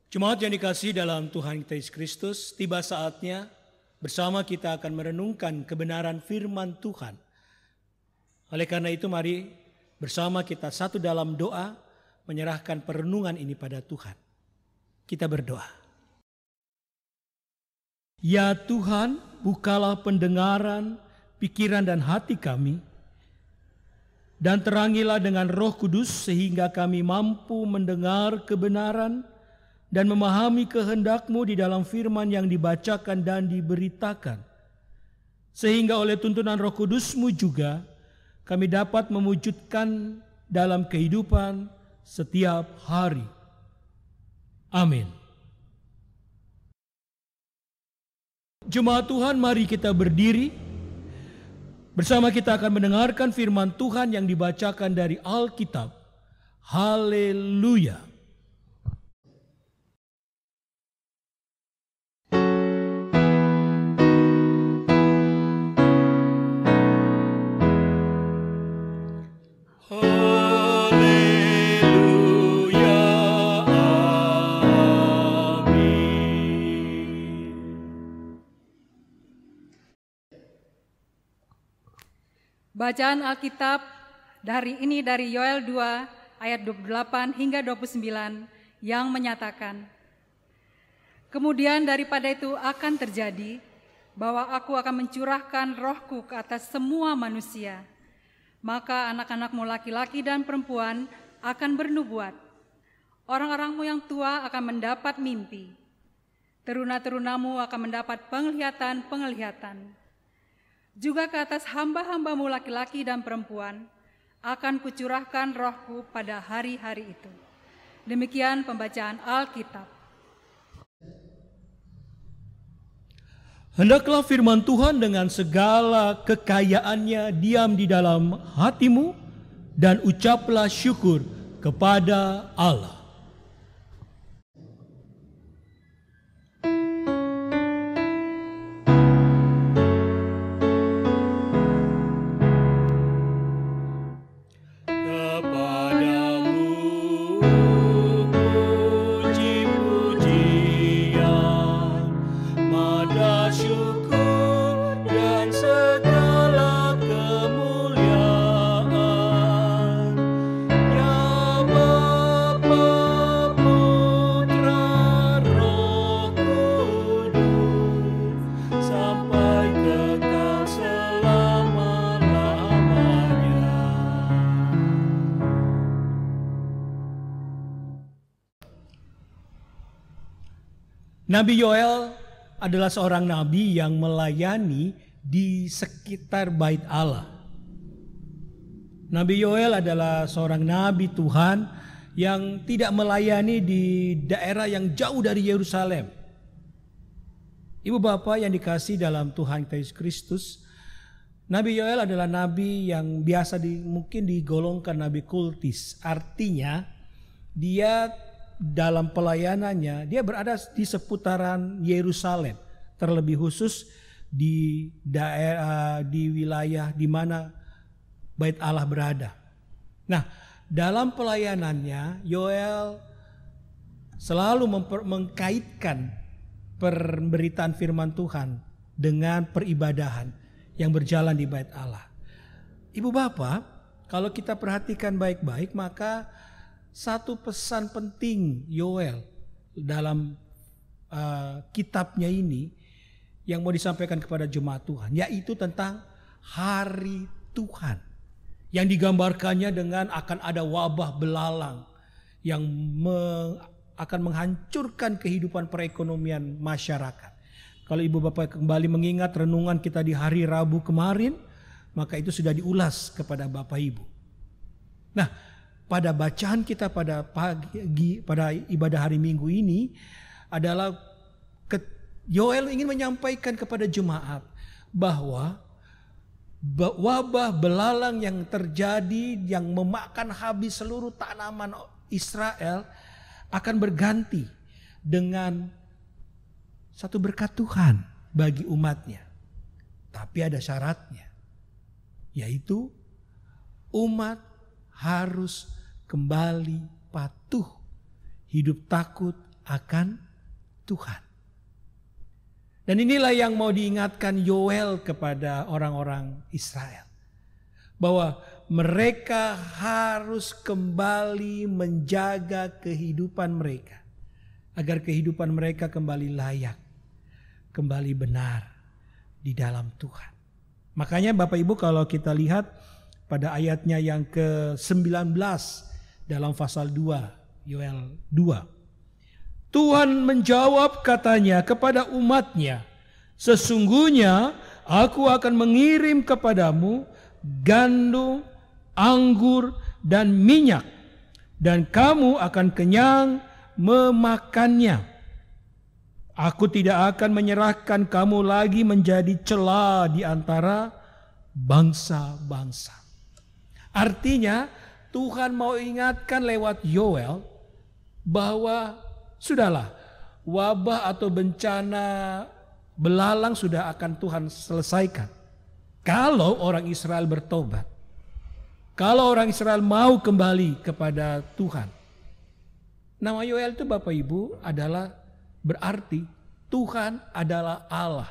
Jemaat yang dikasihi dalam Tuhan kita Yesus Kristus, tiba saatnya bersama kita akan merenungkan kebenaran firman Tuhan. Oleh karena itu mari bersama kita satu dalam doa menyerahkan perenungan ini pada Tuhan. Kita berdoa. Ya Tuhan, bukalah pendengaran, pikiran dan hati kami, dan terangilah dengan Roh Kudus sehingga kami mampu mendengar kebenaran dan memahami kehendak-Mu di dalam firman yang dibacakan dan diberitakan. Sehingga oleh tuntunan Roh Kudus-Mu juga kami dapat mewujudkan dalam kehidupan setiap hari. Amin. Jemaat Tuhan, mari kita berdiri. Bersama kita akan mendengarkan firman Tuhan yang dibacakan dari Alkitab. Haleluya. Bacaan Alkitab dari Yoel 2 ayat 28 hingga 29 yang menyatakan, kemudian daripada itu akan terjadi bahwa aku akan mencurahkan rohku ke atas semua manusia. Maka anak-anakmu laki-laki dan perempuan akan bernubuat. Orang-orangmu yang tua akan mendapat mimpi. Teruna-terunamu akan mendapat penglihatan-penglihatan. Juga ke atas hamba-hambamu laki-laki dan perempuan akan kucurahkan rohku pada hari-hari itu. Demikian pembacaan Alkitab. Hendaklah firman Tuhan dengan segala kekayaannya diam di dalam hatimu dan ucaplah syukur kepada Allah. Nabi Yoel adalah seorang nabi yang melayani di sekitar Bait Allah. Nabi Yoel adalah seorang nabi Tuhan yang tidak melayani di daerah yang jauh dari Yerusalem. Ibu bapak yang dikasihi dalam Tuhan Yesus Kristus, Nabi Yoel adalah nabi yang biasa mungkin digolongkan nabi kultis. Artinya dia dalam pelayanannya dia berada di seputaran Yerusalem, terlebih khusus di daerah di wilayah di mana Bait Allah berada. Nah, dalam pelayanannya Yoel selalu mengkaitkan pemberitaan firman Tuhan dengan peribadahan yang berjalan di Bait Allah. Ibu bapak, kalau kita perhatikan baik-baik maka satu pesan penting Yoel dalam kitabnya ini yang mau disampaikan kepada jemaat Tuhan, yaitu tentang hari Tuhan yang digambarkannya dengan akan ada wabah belalang yang akan menghancurkan kehidupan perekonomian masyarakat. Kalau ibu bapak kembali mengingat renungan kita di hari Rabu kemarin, maka itu sudah diulas kepada bapak ibu. Nah, pada bacaan kita pada ibadah hari Minggu ini adalah Yoel ingin menyampaikan kepada jemaat bahwa wabah belalang yang terjadi yang memakan habis seluruh tanaman Israel akan berganti dengan satu berkat Tuhan bagi umatnya. Tapi ada syaratnya, yaitu umat harus kembali patuh, hidup takut akan Tuhan. Dan inilah yang mau diingatkan Yoel kepada orang-orang Israel. Bahwa mereka harus kembali menjaga kehidupan mereka. Agar kehidupan mereka kembali layak, kembali benar di dalam Tuhan. Makanya Bapak Ibu kalau kita lihat pada ayatnya yang ke-19 dalam pasal 2, Yoel 2. Tuhan menjawab katanya kepada umatnya, sesungguhnya aku akan mengirim kepadamu gandum, anggur, dan minyak, dan kamu akan kenyang memakannya. Aku tidak akan menyerahkan kamu lagi menjadi cela di antara bangsa-bangsa. Artinya Tuhan mau ingatkan lewat Yoel bahwa sudahlah, wabah atau bencana belalang sudah akan Tuhan selesaikan. Kalau orang Israel bertobat. Kalau orang Israel mau kembali kepada Tuhan. Nama Yoel itu Bapak Ibu adalah berarti Tuhan adalah Allah.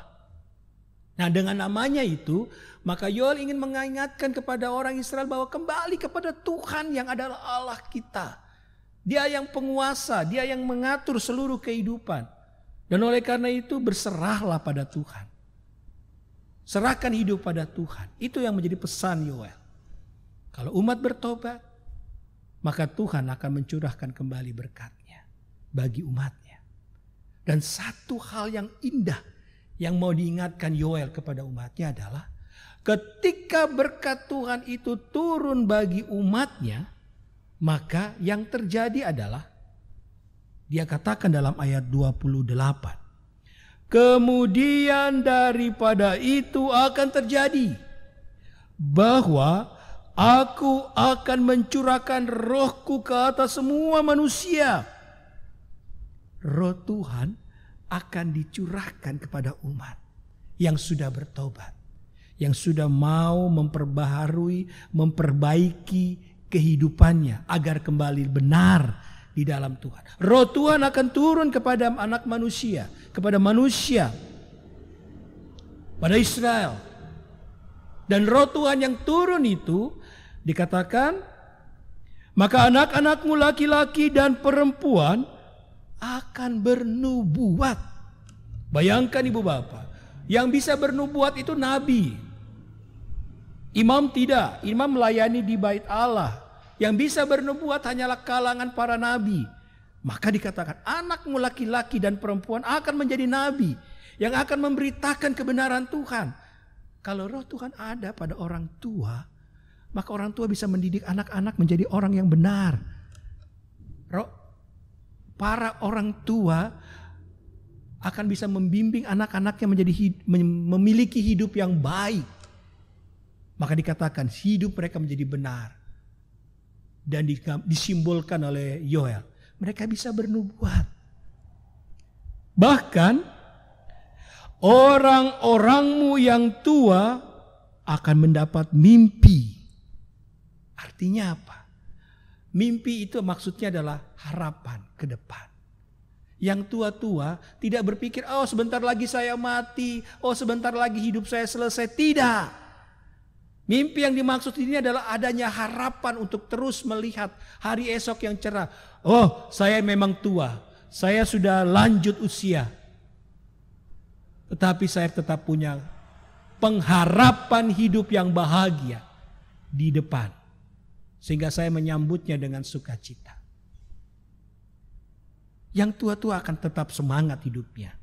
Nah dengan namanya itu, maka Yoel ingin mengingatkan kepada orang Israel bahwa kembali kepada Tuhan yang adalah Allah kita. Dia yang penguasa, dia yang mengatur seluruh kehidupan. Dan oleh karena itu berserahlah pada Tuhan. Serahkan hidup pada Tuhan. Itu yang menjadi pesan Yoel. Kalau umat bertobat, maka Tuhan akan mencurahkan kembali berkat-Nya bagi umatnya. Dan satu hal yang indah yang mau diingatkan Yoel kepada umatnya adalah ketika berkat Tuhan itu turun bagi umatnya, maka yang terjadi adalah, dia katakan dalam ayat 28. Kemudian daripada itu akan terjadi bahwa aku akan mencurahkan rohku ke atas semua manusia. Roh Tuhan akan dicurahkan kepada umat yang sudah bertobat. Yang sudah mau memperbaharui, memperbaiki kehidupannya agar kembali benar di dalam Tuhan. Roh Tuhan akan turun kepada anak manusia, kepada manusia, pada Israel. Dan roh Tuhan yang turun itu dikatakan, maka anak-anakmu laki-laki dan perempuan akan bernubuat. Bayangkan ibu bapak, yang bisa bernubuat itu nabi. Imam tidak, imam melayani di bait Allah. Yang bisa bernubuat hanyalah kalangan para nabi. Maka dikatakan anakmu laki-laki dan perempuan akan menjadi nabi. Yang akan memberitakan kebenaran Tuhan. Kalau roh Tuhan ada pada orang tua, maka orang tua bisa mendidik anak-anak menjadi orang yang benar. Para orang tua akan bisa membimbing anak-anaknya memiliki hidup yang baik. Maka dikatakan hidup mereka menjadi benar. Dan disimbolkan oleh Yoel. Mereka bisa bernubuat. Bahkan orang-orangmu yang tua akan mendapat mimpi. Artinya apa? Mimpi itu maksudnya adalah harapan ke depan. Yang tua-tua tidak berpikir, oh sebentar lagi saya mati, oh sebentar lagi hidup saya selesai. Tidak. Mimpi yang dimaksud ini adalah adanya harapan untuk terus melihat hari esok yang cerah. Oh, saya memang tua. Saya sudah lanjut usia. Tetapi saya tetap punya pengharapan hidup yang bahagia di depan. Sehingga saya menyambutnya dengan sukacita. Yang tua-tua akan tetap semangat hidupnya.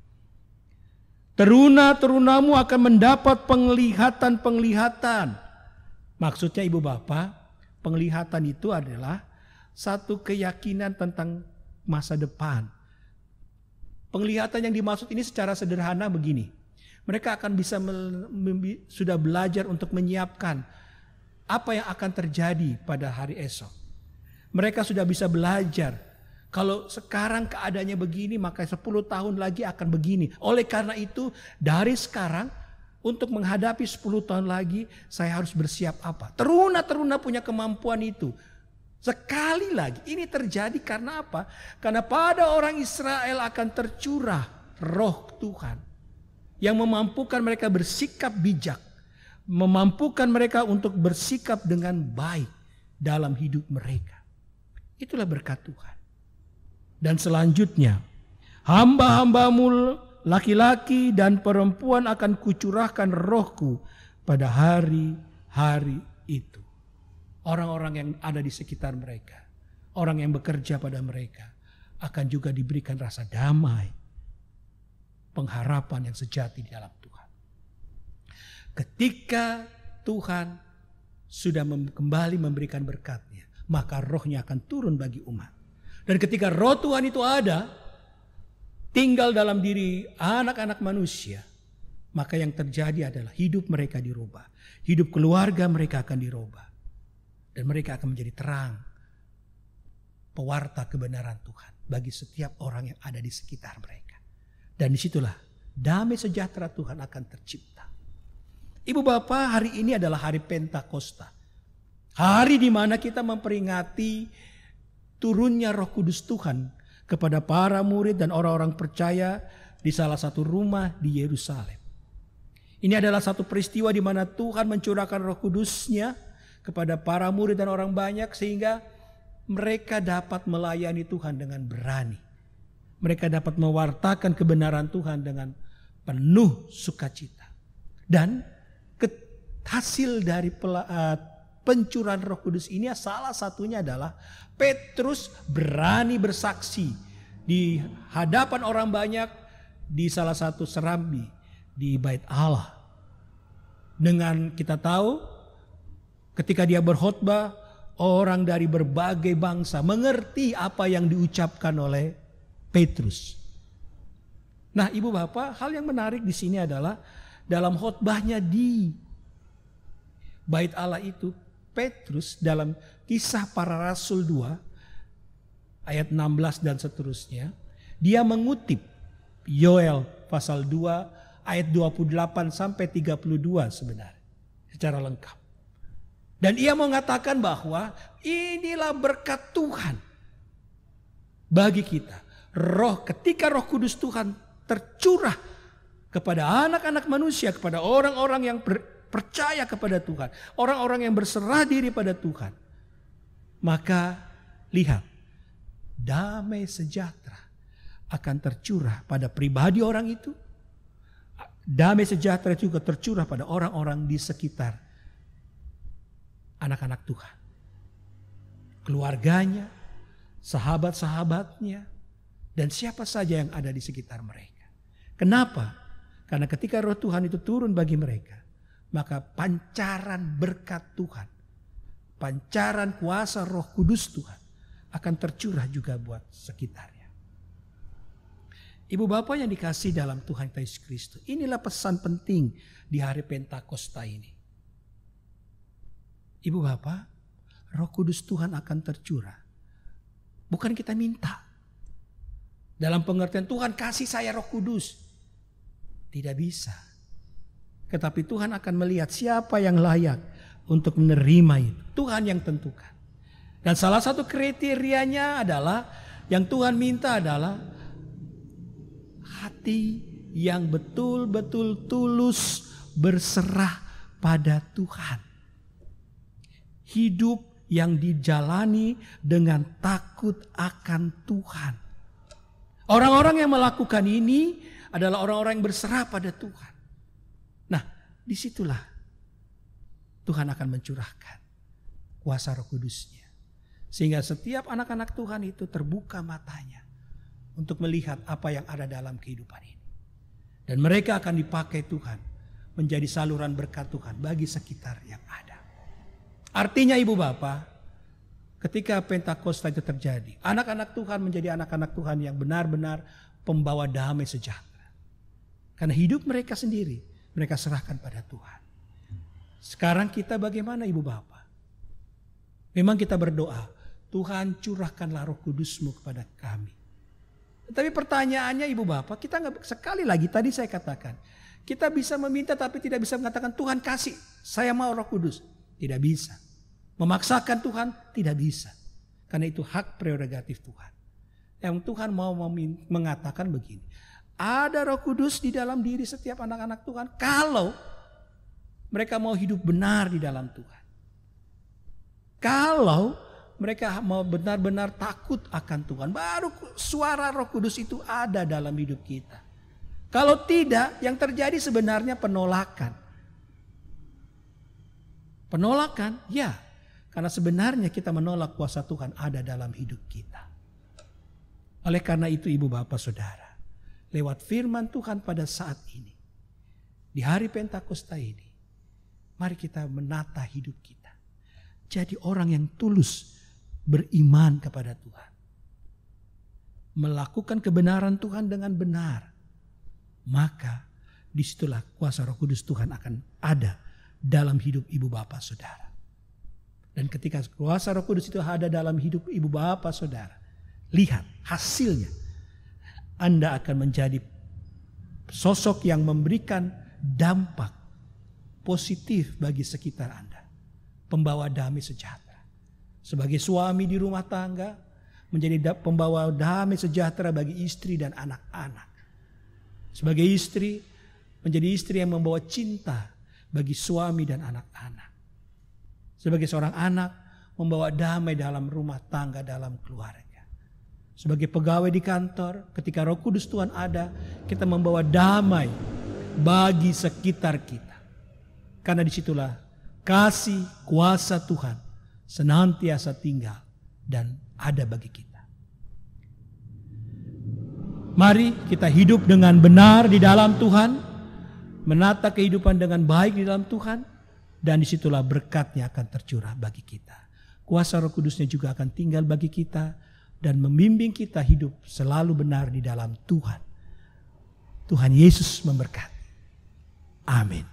Teruna-terunamu akan mendapat penglihatan-penglihatan. Maksudnya ibu bapak, penglihatan itu adalah satu keyakinan tentang masa depan. Penglihatan yang dimaksud ini secara sederhana begini. Mereka akan bisa sudah belajar untuk menyiapkan apa yang akan terjadi pada hari esok. Mereka sudah bisa belajar. Kalau sekarang keadaannya begini, maka 10 tahun lagi akan begini. Oleh karena itu, dari sekarang untuk menghadapi 10 tahun lagi, saya harus bersiap apa? Teruna-teruna punya kemampuan itu. Sekali lagi ini terjadi karena apa? Karena pada orang Israel akan tercurah roh Tuhan yang memampukan mereka bersikap bijak, memampukan mereka untuk bersikap dengan baik dalam hidup mereka. Itulah berkat Tuhan. Dan selanjutnya, hamba-hambamu laki-laki dan perempuan akan kucurahkan rohku pada hari-hari itu. Orang-orang yang ada di sekitar mereka, orang yang bekerja pada mereka, akan juga diberikan rasa damai, pengharapan yang sejati di dalam Tuhan. Ketika Tuhan sudah kembali memberikan berkat-Nya, maka rohnya akan turun bagi umat. Dan ketika roh Tuhan itu ada, tinggal dalam diri anak-anak manusia, maka yang terjadi adalah hidup mereka dirubah. Hidup keluarga mereka akan dirubah. Dan mereka akan menjadi terang, pewarta kebenaran Tuhan bagi setiap orang yang ada di sekitar mereka. Dan disitulah damai sejahtera Tuhan akan tercipta. Ibu bapak, hari ini adalah hari Pentakosta. Hari di mana kita memperingati turunnya Roh Kudus Tuhan kepada para murid dan orang-orang percaya di salah satu rumah di Yerusalem. Ini adalah satu peristiwa di mana Tuhan mencurahkan Roh Kudus-Nya kepada para murid dan orang banyak sehingga mereka dapat melayani Tuhan dengan berani. Mereka dapat mewartakan kebenaran Tuhan dengan penuh sukacita. Dan hasil dari pencurahan Roh Kudus ini salah satunya adalah Petrus berani bersaksi di hadapan orang banyak di salah satu serambi di Bait Allah. Dengan kita tahu ketika dia berkhotbah, orang dari berbagai bangsa mengerti apa yang diucapkan oleh Petrus. Nah, ibu bapak, hal yang menarik di sini adalah dalam khotbahnya di Bait Allah itu, Petrus dalam Kisah Para Rasul 2 ayat 16 dan seterusnya, dia mengutip Yoel pasal 2 ayat 28 sampai 32 sebenarnya secara lengkap. Dan ia mengatakan bahwa inilah berkat Tuhan bagi kita. Ketika Roh Kudus Tuhan tercurah kepada anak-anak manusia, kepada orang-orang yang percaya kepada Tuhan, orang-orang yang berserah diri pada Tuhan, maka lihat, damai sejahtera akan tercurah pada pribadi orang itu. Damai sejahtera juga tercurah pada orang-orang di sekitar anak-anak Tuhan, keluarganya, sahabat-sahabatnya, dan siapa saja yang ada di sekitar mereka. Kenapa? Karena ketika Roh Tuhan itu turun bagi mereka, maka pancaran berkat Tuhan, pancaran kuasa Roh Kudus Tuhan akan tercurah juga buat sekitarnya. Ibu bapak yang dikasih dalam Tuhan Yesus Kristus, inilah pesan penting di hari Pentakosta ini. Ibu bapak, Roh Kudus Tuhan akan tercurah. Bukan kita minta. Dalam pengertian Tuhan kasih saya Roh Kudus. Tidak bisa. Tetapi Tuhan akan melihat siapa yang layak untuk menerima itu. Tuhan yang tentukan. Dan salah satu kriterianya adalah, yang Tuhan minta adalah hati yang betul-betul tulus berserah pada Tuhan. Hidup yang dijalani dengan takut akan Tuhan. Orang-orang yang melakukan ini adalah orang-orang yang berserah pada Tuhan. Nah, disitulah Tuhan akan mencurahkan kuasa Roh Kudus-Nya. Sehingga setiap anak-anak Tuhan itu terbuka matanya untuk melihat apa yang ada dalam kehidupan ini. Dan mereka akan dipakai Tuhan menjadi saluran berkat Tuhan bagi sekitar yang ada. Artinya ibu bapak, ketika Pentakosta itu terjadi, anak-anak Tuhan menjadi anak-anak Tuhan yang benar-benar pembawa damai sejahtera. Karena hidup mereka sendiri, mereka serahkan pada Tuhan. Sekarang kita bagaimana ibu bapak? Memang kita berdoa, Tuhan curahkanlah Roh Kudus-Mu kepada kami. Tetapi pertanyaannya ibu bapak, kita nggak, sekali lagi tadi saya katakan, kita bisa meminta tapi tidak bisa mengatakan Tuhan kasih, saya mau Roh Kudus. Tidak bisa. Memaksakan Tuhan tidak bisa. Karena itu hak prerogatif Tuhan. Yang Tuhan mau mengatakan begini. Ada Roh Kudus di dalam diri setiap anak-anak Tuhan. Kalau mereka mau hidup benar di dalam Tuhan. Kalau mereka mau benar-benar takut akan Tuhan. Baru suara Roh Kudus itu ada dalam hidup kita. Kalau tidak, yang terjadi sebenarnya penolakan. Penolakan, ya. Karena sebenarnya kita menolak kuasa Tuhan ada dalam hidup kita. Oleh karena itu ibu bapak saudara, lewat firman Tuhan pada saat ini, di hari Pentakosta ini, mari kita menata hidup kita. Jadi orang yang tulus beriman kepada Tuhan. Melakukan kebenaran Tuhan dengan benar. Maka disitulah kuasa Roh Kudus Tuhan akan ada dalam hidup ibu bapak saudara. Dan ketika kuasa Roh Kudus itu ada dalam hidup ibu bapak saudara, lihat hasilnya. Anda akan menjadi sosok yang memberikan dampak positif bagi sekitar Anda. Pembawa damai sejahtera. Sebagai suami di rumah tangga, menjadi pembawa damai sejahtera bagi istri dan anak-anak. Sebagai istri, menjadi istri yang membawa cinta bagi suami dan anak-anak. Sebagai seorang anak, membawa damai dalam rumah tangga, dalam keluarga. Sebagai pegawai di kantor, ketika Roh Kudus Tuhan ada, kita membawa damai bagi sekitar kita. Karena disitulah kasih kuasa Tuhan senantiasa tinggal dan ada bagi kita. Mari kita hidup dengan benar di dalam Tuhan, menata kehidupan dengan baik di dalam Tuhan, dan disitulah berkatnya akan tercurah bagi kita. Kuasa Roh Kudusnya juga akan tinggal bagi kita dan membimbing kita hidup selalu benar di dalam Tuhan. Tuhan Yesus memberkati. Amin.